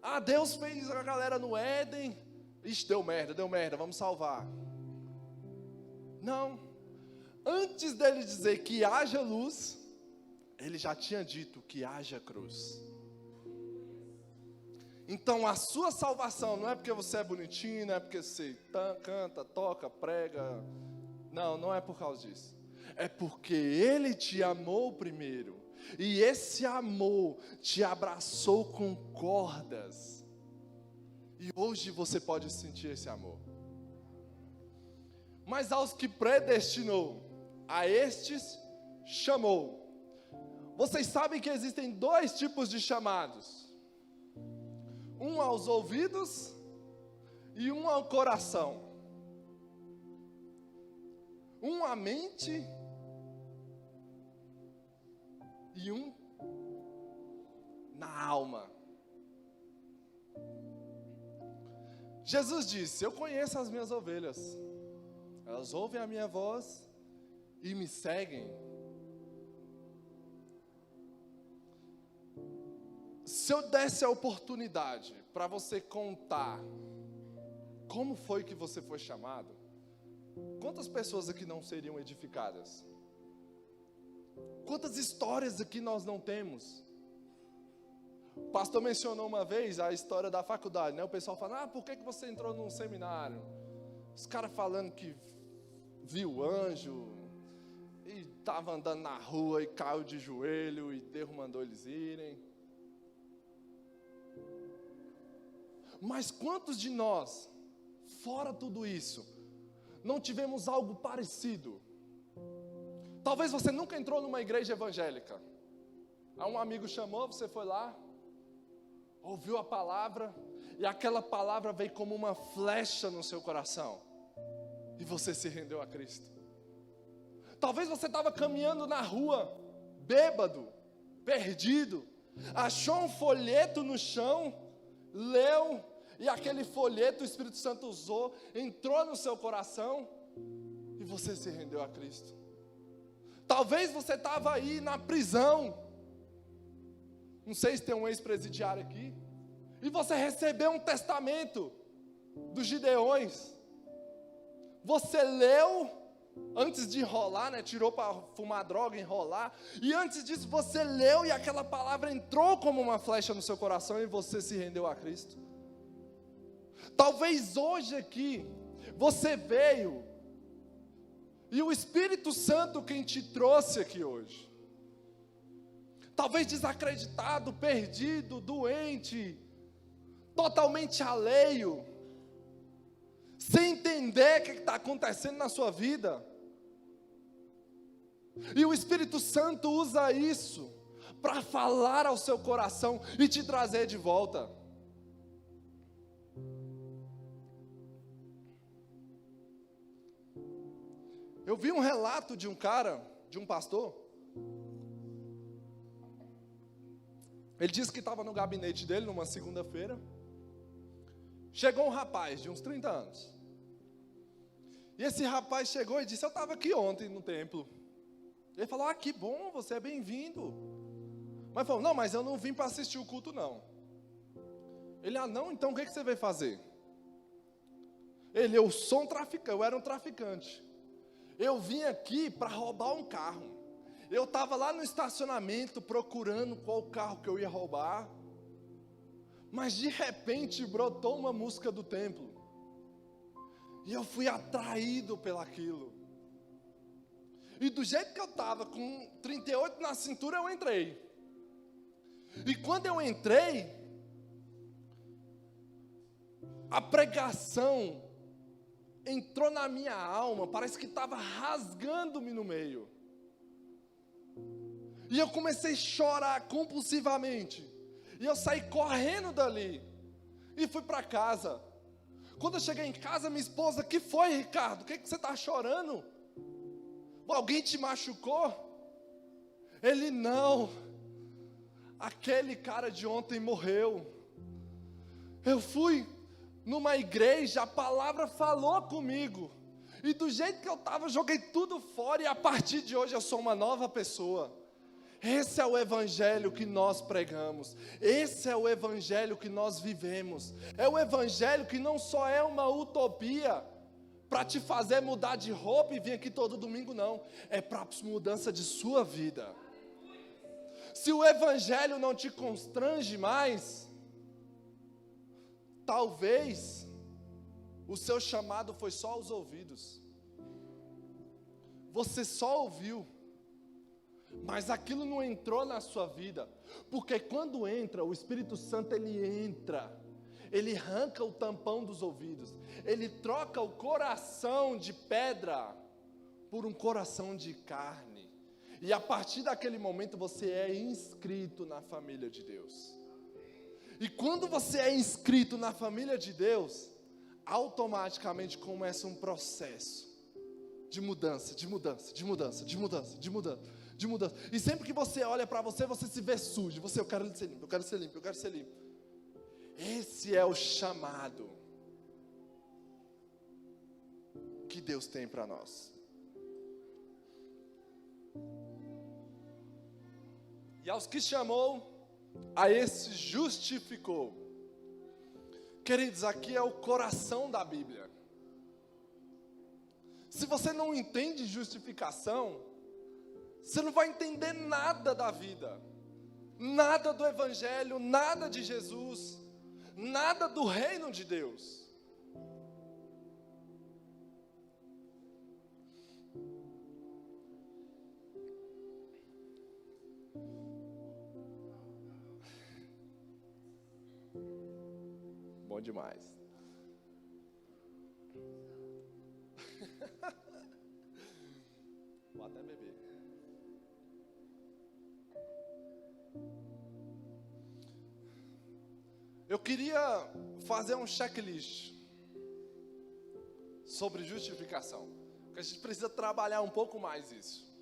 Ah, Deus fez a galera no Éden. Ixi, deu merda, vamos salvar. Não. Antes dele dizer que haja luz, ele já tinha dito que haja cruz. Então a sua salvação não é porque você é bonitinho, não é porque você canta, toca, prega. Não é por causa disso. É porque Ele te amou primeiro. E esse amor te abraçou com cordas. E hoje você pode sentir esse amor. Mas aos que predestinou, a estes chamou. Vocês sabem que existem dois tipos de chamados. Um aos ouvidos e um ao coração. Um à mente e um na alma. Jesus disse: eu conheço as minhas ovelhas, elas ouvem a minha voz e me seguem. Se eu desse a oportunidade para você contar como foi que você foi chamado, quantas pessoas aqui não seriam edificadas? Quantas histórias aqui nós não temos? O pastor mencionou uma vez a história da faculdade, né? O pessoal fala: por que você entrou num seminário? Os caras falando que viu anjo, e estava andando na rua e caiu de joelho, e Deus mandou eles irem. Mas quantos de nós, fora tudo isso, não tivemos algo parecido? Talvez você nunca entrou numa igreja evangélica. Aí um amigo chamou, você foi lá, ouviu a palavra, e aquela palavra veio como uma flecha no seu coração, e você se rendeu a Cristo. Talvez você estava caminhando na rua, bêbado, perdido, achou um folheto no chão, leu, e aquele folheto o Espírito Santo usou, entrou no seu coração, e você se rendeu a Cristo. Talvez você estava aí na prisão, não sei se tem um ex-presidiário aqui, e você recebeu um testamento dos Gideões. Você leu, antes de enrolar, né, tirou para fumar droga, enrolar, e antes disso você leu, e aquela palavra entrou como uma flecha no seu coração, e você se rendeu a Cristo. Talvez hoje aqui, você veio, e o Espírito Santo quem te trouxe aqui hoje. Talvez desacreditado, perdido, doente, totalmente alheio, sem entender o que está acontecendo na sua vida. E o Espírito Santo usa isso para falar ao seu coração e te trazer de volta. Eu vi um relato de um cara, de um pastor. Ele disse que estava no gabinete dele numa segunda-feira. Chegou um rapaz de uns 30 anos. E esse rapaz chegou e disse: eu estava aqui ontem no templo. Ele falou: que bom, você é bem-vindo. Mas falou: não, mas eu não vim para assistir o culto não. Ele: não, então o que você veio fazer? Ele: eu sou um traficante, eu era um traficante. Eu vim aqui para roubar um carro. Eu estava lá no estacionamento procurando qual carro que eu ia roubar. Mas de repente brotou uma música do templo. E eu fui atraído pelaquilo. E do jeito que eu estava, com 38 na cintura, eu entrei. E quando eu entrei, a pregação entrou na minha alma, parece que estava rasgando-me no meio. E eu comecei a chorar compulsivamente. E eu saí correndo dali. E fui para casa. Quando eu cheguei em casa, minha esposa: que foi, Ricardo? O que você está chorando? Alguém te machucou? Ele: não. Aquele cara de ontem morreu. Eu fui numa igreja, a palavra falou comigo. E do jeito que eu estava, joguei tudo fora. E a partir de hoje eu sou uma nova pessoa. Esse é o evangelho que nós pregamos. Esse é o evangelho que nós vivemos. É o evangelho que não só é uma utopia para te fazer mudar de roupa e vir aqui todo domingo, não. É para mudança de sua vida. Se o evangelho não te constrange mais, talvez o seu chamado foi só aos ouvidos. Você só ouviu. mas aquilo não entrou na sua vida, porque quando entra, o Espírito Santo ele arranca o tampão dos ouvidos, ele troca o coração de pedra por um coração de carne, e a partir daquele momento você é inscrito na família de Deus. E quando você é inscrito na família de Deus, automaticamente começa um processo de mudança, de mudança, de mudança, de mudança, de mudança, de mudança. E sempre que você olha para você, você se vê sujo. Eu quero ser limpo, eu quero ser limpo, eu quero ser limpo. Esse é o chamado que Deus tem para nós. E aos que chamou, a esse justificou. Queridos, aqui é o coração da Bíblia. Se você não entende justificação, você não vai entender nada da vida, nada do Evangelho, nada de Jesus, nada do reino de Deus. Bom demais. Vou até beber. Eu queria fazer um checklist sobre justificação, porque a gente precisa trabalhar um pouco mais isso.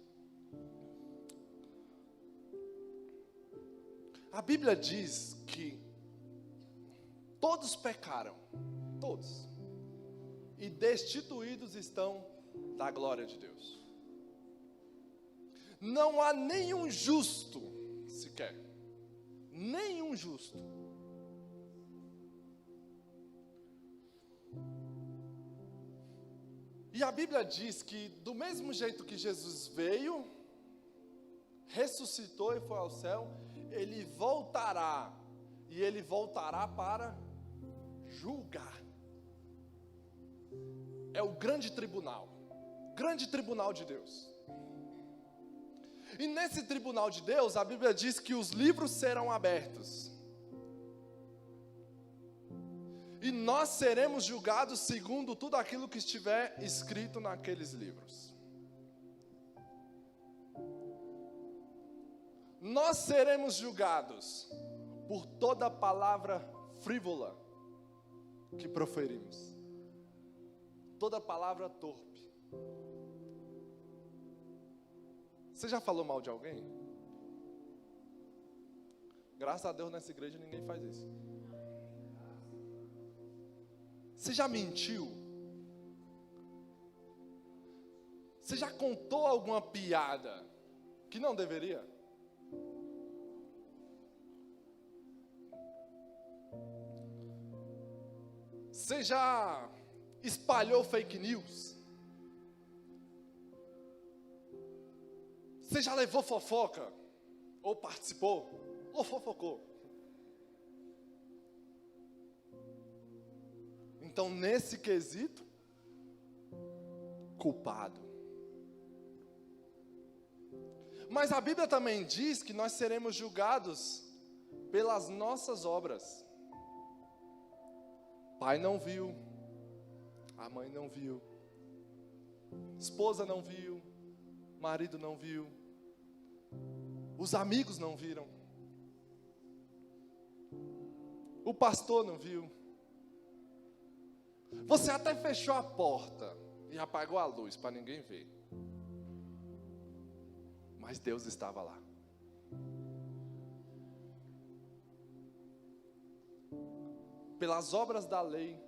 A Bíblia diz que todos pecaram, todos, e destituídos estão da glória de Deus. Não há nenhum justo sequer, nenhum justo. E a Bíblia diz que do mesmo jeito que Jesus veio, ressuscitou e foi ao céu, ele voltará, e ele voltará para julgar. É o grande tribunal de Deus. E nesse tribunal de Deus, a Bíblia diz que os livros serão abertos. E nós seremos julgados segundo tudo aquilo que estiver escrito naqueles livros. Nós seremos julgados por toda palavra frívola que proferimos, toda palavra torpe. Você já falou mal de alguém? Graças a Deus nessa igreja ninguém faz isso. Você já mentiu? Você já contou alguma piada que não deveria? Você já espalhou fake news? Você já levou fofoca? Ou participou? Ou fofocou? Então, nesse quesito, culpado. Mas a Bíblia também diz que nós seremos julgados pelas nossas obras. Pai não viu, a mãe não viu, esposa não viu, marido não viu, os amigos não viram, o pastor não viu. Você até fechou a porta e apagou a luz para ninguém ver, mas Deus estava lá. Pelas obras da lei,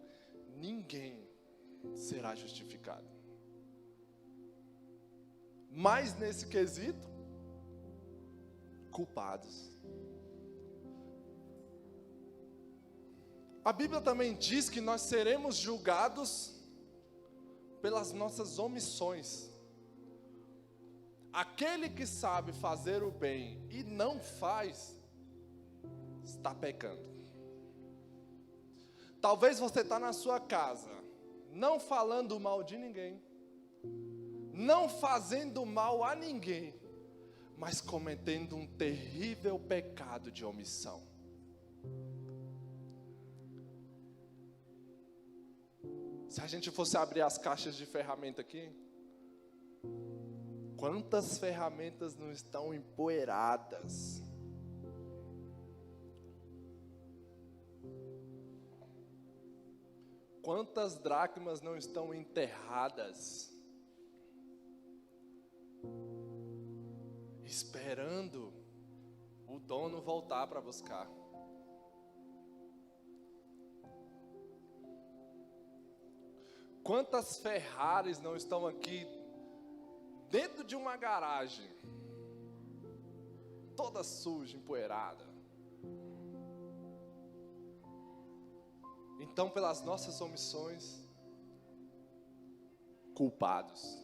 ninguém será justificado. Mas nesse quesito, culpados. A Bíblia também diz que nós seremos julgados pelas nossas omissões. Aquele que sabe fazer o bem e não faz, está pecando. Talvez você está na sua casa, não falando mal de ninguém, não fazendo mal a ninguém, mas cometendo um terrível pecado de omissão. Se a gente fosse abrir as caixas de ferramenta aqui, quantas ferramentas não estão empoeiradas? Quantas dracmas não estão enterradas, esperando o dono voltar para buscar? Quantas Ferraris não estão aqui dentro de uma garagem, toda suja, empoeirada? Então, pelas nossas omissões, culpados.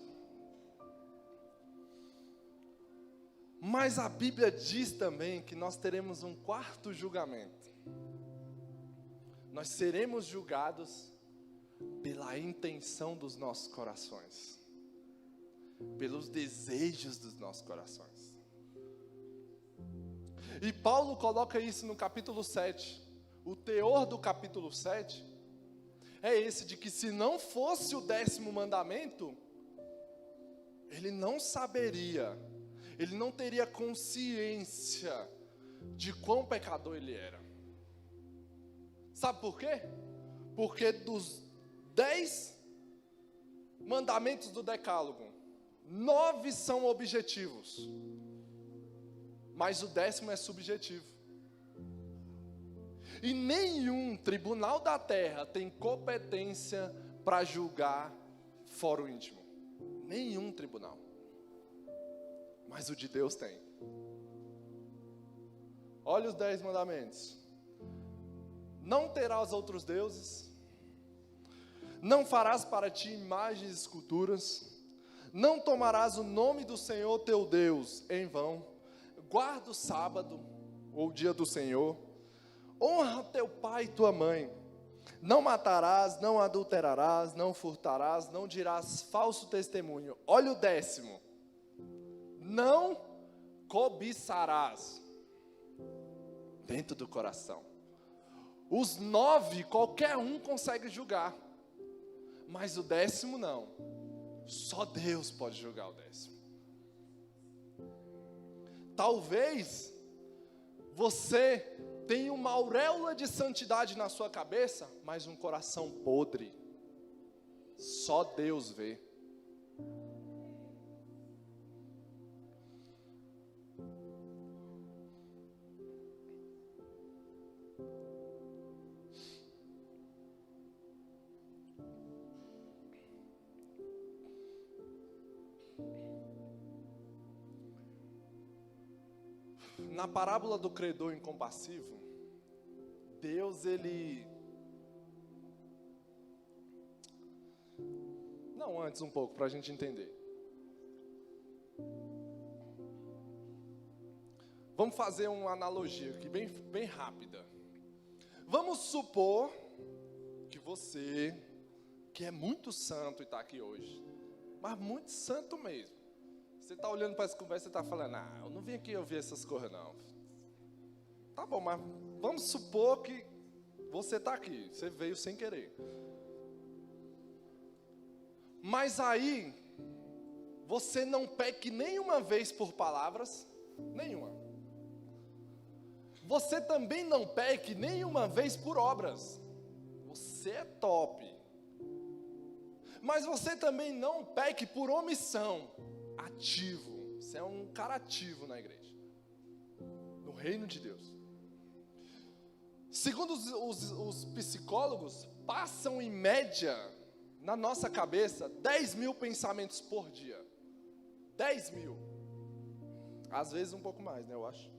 Mas a Bíblia diz também que nós teremos um quarto julgamento. Nós seremos julgados pela intenção dos nossos corações, pelos desejos dos nossos corações. E Paulo coloca isso no capítulo 7. O teor do capítulo 7 é esse, de que se não fosse o 10º mandamento, ele não saberia, ele não teria consciência de quão pecador ele era. Sabe por quê? Porque dos 10 mandamentos do decálogo, 9 são objetivos, mas o 10º é subjetivo. E nenhum tribunal da terra tem competência para julgar fórum íntimo. Nenhum tribunal. Mas o de Deus tem. Olha os 10 mandamentos. Não terás outros deuses. Não farás para ti imagens e esculturas. Não tomarás o nome do Senhor teu Deus em vão. Guarda o sábado, ou o dia do Senhor. Honra teu pai e tua mãe. Não matarás, não adulterarás, não furtarás, não dirás falso testemunho. Olha o 10º. Não cobiçarás. Dentro do coração. Os 9, qualquer um consegue julgar. Mas o 10º não. Só Deus pode julgar o 10º. Talvez você tem uma auréola de santidade na sua cabeça, mas um coração podre. Só Deus vê. Na parábola do credor incompassivo, Deus, não, antes um pouco, para a gente entender. Vamos fazer uma analogia aqui, bem rápida. Vamos supor que você, que é muito santo e está aqui hoje, mas muito santo mesmo. Você está olhando para essa conversa e está falando, eu não vim aqui ouvir essas coisas não. Tá bom, mas vamos supor que você está aqui, você veio sem querer. Mas aí, você não peque nenhuma vez por palavras, nenhuma. Você também não peque nenhuma vez por obras. Você é top. Mas você também não peque por omissão. Ativo. Você é um cara ativo na igreja. No reino de Deus. Segundo os psicólogos, passam em média, na nossa cabeça, 10.000 pensamentos por dia. 10.000. Às vezes um pouco mais, né, eu acho.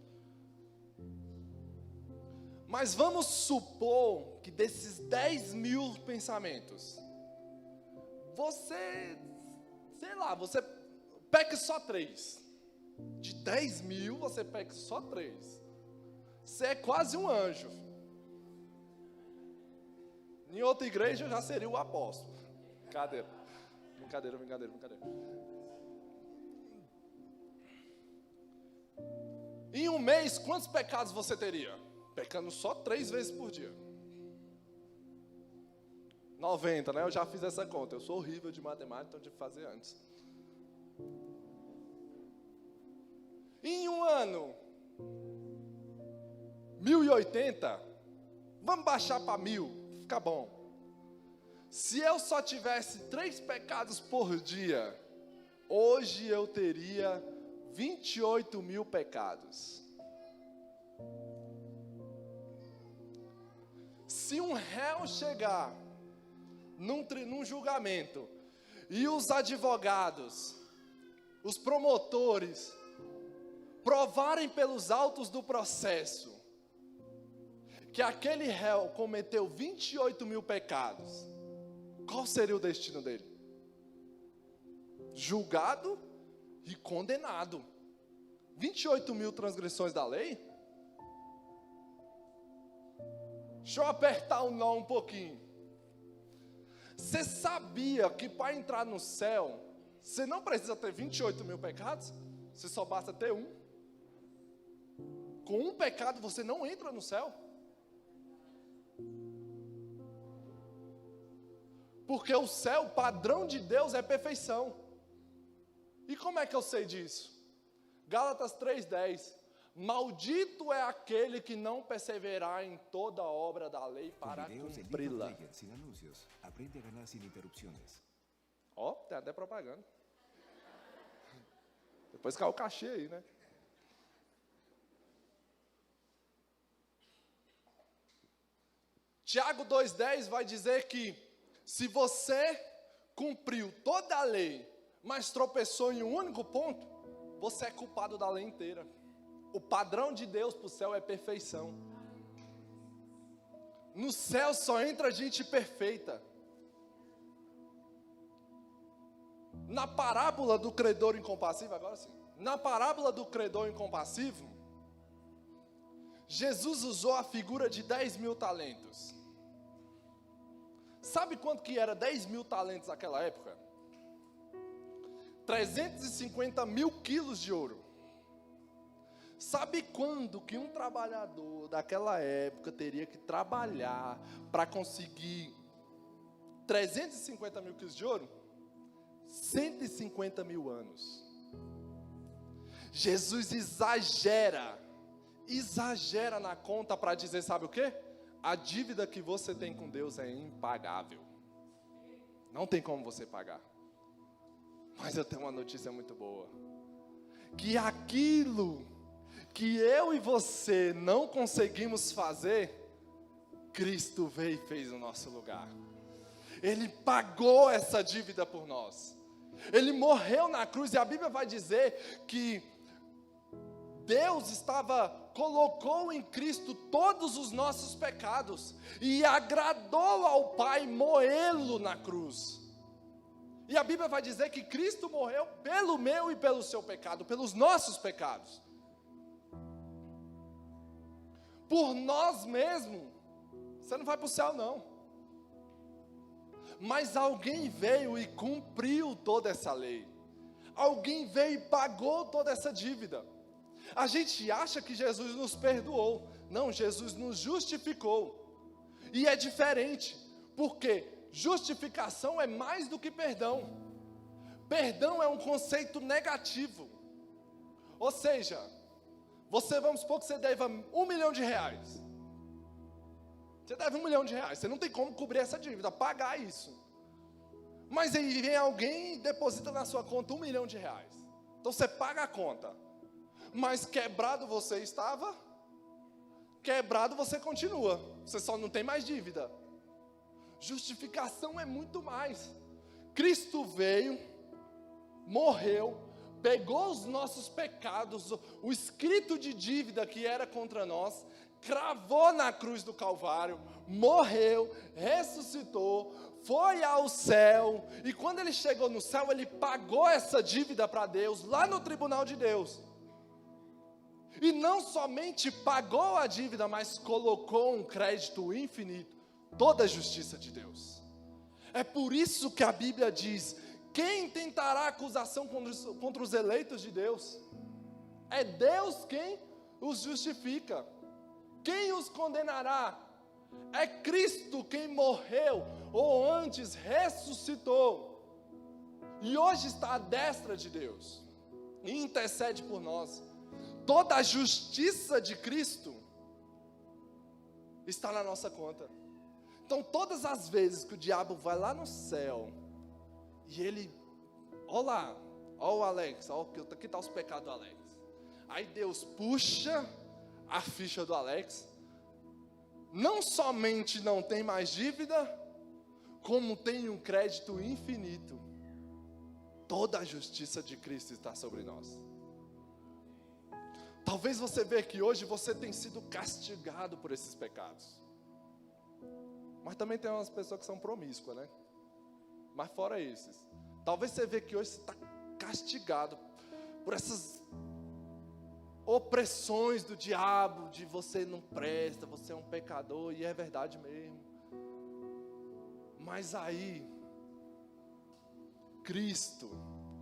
Mas vamos supor que desses 10.000 pensamentos, você, sei lá, você peque só 3. De 10.000, você peque só 3. Você é quase um anjo. Em outra igreja já seria o apóstolo. Brincadeira. Em um mês, quantos pecados você teria? Pecando só 3 vezes por dia. 90, né? Eu já fiz essa conta. Eu sou horrível de matemática, então eu tive que fazer antes. Em um ano, 1080, vamos baixar para 1000, fica bom. Se eu só tivesse 3 pecados por dia, hoje eu teria 28 mil pecados. Se um réu chegar num julgamento e os advogados, os promotores, provarem pelos autos do processo que aquele réu cometeu 28 mil pecados, qual seria o destino dele? Julgado e condenado. 28 mil transgressões da lei? Deixa eu apertar o nó um pouquinho. Você sabia que para entrar no céu, você não precisa ter 28 mil pecados? Você só basta ter um. Com um pecado você não entra no céu. Porque o céu, o padrão de Deus é perfeição. E como é que eu sei disso? Gálatas 3:10. Maldito é aquele que não perseverar em toda a obra da lei para cumpri-la. Ó, tem até propaganda. Depois cai o cachê aí, né? Tiago 2:10 vai dizer que se você cumpriu toda a lei, mas tropeçou em um único ponto, você é culpado da lei inteira. O padrão de Deus para o céu é perfeição. No céu só entra gente perfeita. Na parábola do credor incompassivo, agora sim. Na parábola do credor incompassivo, Jesus usou a figura de 10 mil talentos. Sabe quanto que era 10 mil talentos naquela época? 350 mil quilos de ouro. Sabe quando que um trabalhador daquela época teria que trabalhar para conseguir 350 mil quilos de ouro? 150 mil anos. Jesus exagera na conta para dizer, sabe o quê? A dívida que você tem com Deus é impagável. Não tem como você pagar. Mas eu tenho uma notícia muito boa. Que aquilo que eu e você não conseguimos fazer, Cristo veio e fez no nosso lugar. Ele pagou essa dívida por nós. Ele morreu na cruz e a Bíblia vai dizer que Deus colocou em Cristo todos os nossos pecados e agradou ao Pai moê-lo na cruz. E a Bíblia vai dizer que Cristo morreu pelo meu e pelo seu pecado, pelos nossos pecados. Por nós mesmos, você não vai para o céu não. Mas alguém veio e cumpriu toda essa lei. Alguém veio e pagou toda essa dívida. A gente acha que Jesus nos perdoou. Não, Jesus nos justificou. E é diferente, porque justificação é mais do que perdão. Perdão é um conceito negativo. Ou seja, vamos supor que você deva R$1 milhão. Você deve R$1 milhão. Você não tem como cobrir essa dívida, pagar isso. Mas aí vem alguém e deposita na sua conta R$1 milhão. Então você paga a conta. Mas quebrado você estava, quebrado você continua. Você só não tem mais dívida. Justificação é muito mais. Cristo veio, morreu, pegou os nossos pecados, o escrito de dívida que era contra nós, cravou na cruz do Calvário, morreu, ressuscitou, foi ao céu, e quando ele chegou no céu, ele pagou essa dívida para Deus, lá no tribunal de Deus. E não somente pagou a dívida, mas colocou um crédito infinito, toda a justiça de Deus. É por isso que a Bíblia diz: quem tentará acusação contra os eleitos de Deus? É Deus quem os justifica. Quem os condenará? É Cristo quem morreu, ou antes ressuscitou, e hoje está à destra de Deus, e intercede por nós. Toda a justiça de Cristo está na nossa conta. Então todas as vezes que o diabo vai lá no céu, e ele, olha lá, olha o Alex, aqui está os pecados do Alex. Aí Deus puxa a ficha do Alex, não somente não tem mais dívida, como tem um crédito infinito. Toda a justiça de Cristo está sobre nós. Talvez você veja que hoje você tem sido castigado por esses pecados. Mas também tem umas pessoas que são promíscuas, né? Mas fora esses, talvez você veja que hoje você está castigado por essas opressões do diabo, de você não presta, você é um pecador, e é verdade mesmo. Mas aí, Cristo,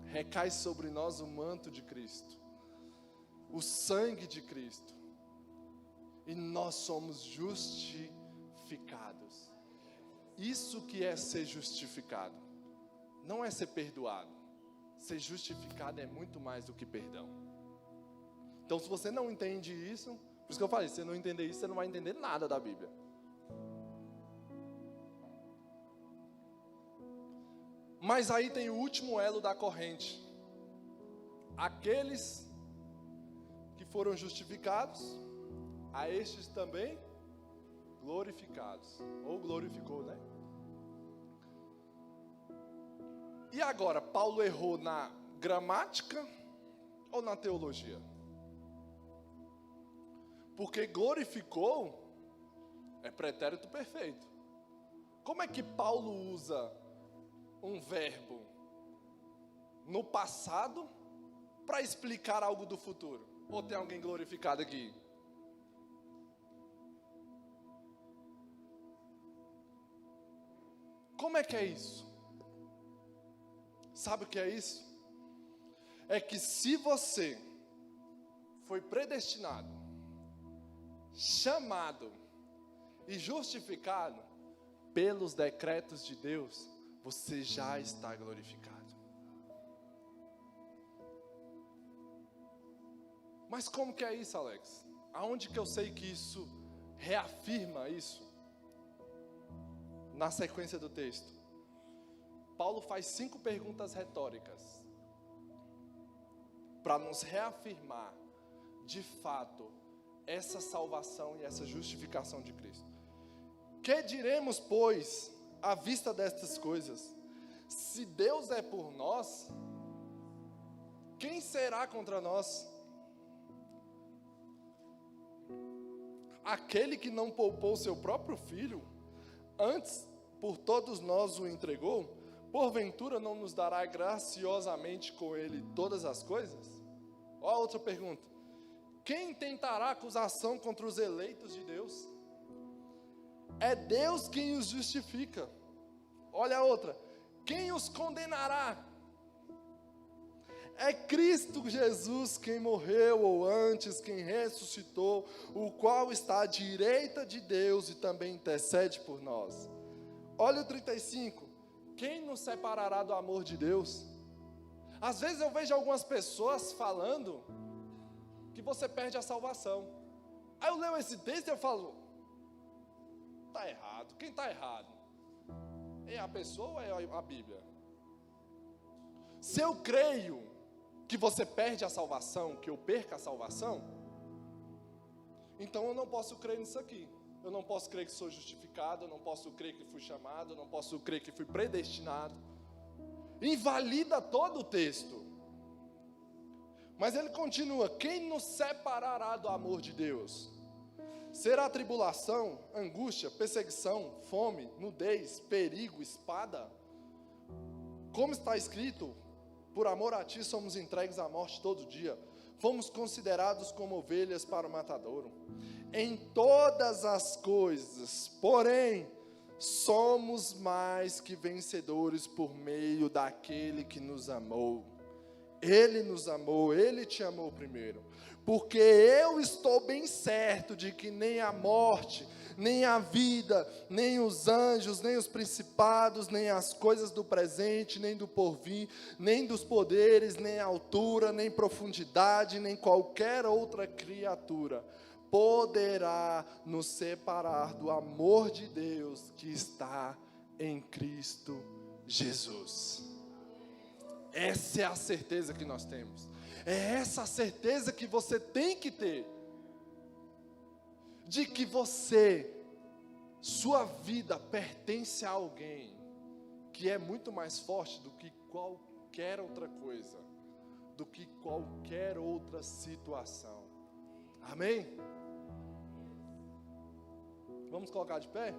recai sobre nós o manto de Cristo, o sangue de Cristo, e nós somos justificados. Isso que é ser justificado, não é ser perdoado. Ser justificado é muito mais do que perdão. Então, se você não entende isso, por isso que eu falei, se você não entender isso, você não vai entender nada da Bíblia. Mas aí tem o último elo da corrente. Aqueles que foram justificados, a estes também glorificados. Ou glorificou, né? E agora, Paulo errou na gramática ou na teologia? Porque glorificou é pretérito perfeito. Como é que Paulo usa um verbo no passado para explicar algo do futuro? Ou tem alguém glorificado aqui? Como é que é isso? Sabe o que é isso? É que se você foi predestinado, chamado e justificado pelos decretos de Deus, você já está glorificado. Mas como que é isso, Alex? Aonde que eu sei que isso reafirma isso? Na sequência do texto, Paulo faz 5 perguntas retóricas para nos reafirmar de fato essa salvação e essa justificação de Cristo. Que diremos, pois, à vista destas coisas? Se Deus é por nós, quem será contra nós? Aquele que não poupou seu próprio filho, antes por todos nós o entregou, porventura não nos dará graciosamente com ele todas as coisas? Olha a outra pergunta. Quem tentará acusação contra os eleitos de Deus? É Deus quem os justifica. Olha a outra. Quem os condenará? É Cristo Jesus quem morreu, ou antes, quem ressuscitou, o qual está à direita de Deus e também intercede por nós. Olha o 35. Quem nos separará do amor de Deus? Às vezes eu vejo algumas pessoas falando que você perde a salvação. Aí eu leio esse texto e eu falo, está errado. Quem está errado? É a pessoa ou é a Bíblia? Se eu creio que você perde a salvação, que eu perca a salvação, então eu não posso crer nisso aqui. Eu não posso crer que sou justificado, eu não posso crer que fui chamado, eu não posso crer que fui predestinado. Invalida todo o texto. Mas ele continua, quem nos separará do amor de Deus? Será tribulação, angústia, perseguição, fome, nudez, perigo, espada? Como está escrito, por amor a ti somos entregues à morte todo dia, fomos considerados como ovelhas para o matadouro. Em todas as coisas, porém, somos mais que vencedores por meio daquele que nos amou. Ele nos amou, Ele te amou primeiro. porque eu estou bem certo de que nem a morte, nem a vida, nem os anjos, nem os principados, nem as coisas do presente, nem do porvir, nem dos poderes, nem altura, nem profundidade, nem qualquer outra criatura poderá nos separar do amor de Deus que está em Cristo Jesus. Essa é a certeza que nós temos. É essa a certeza que você tem que ter. De que sua vida pertence a alguém que é muito mais forte do que qualquer outra coisa, do que qualquer outra situação. Amém? Vamos colocar de pé?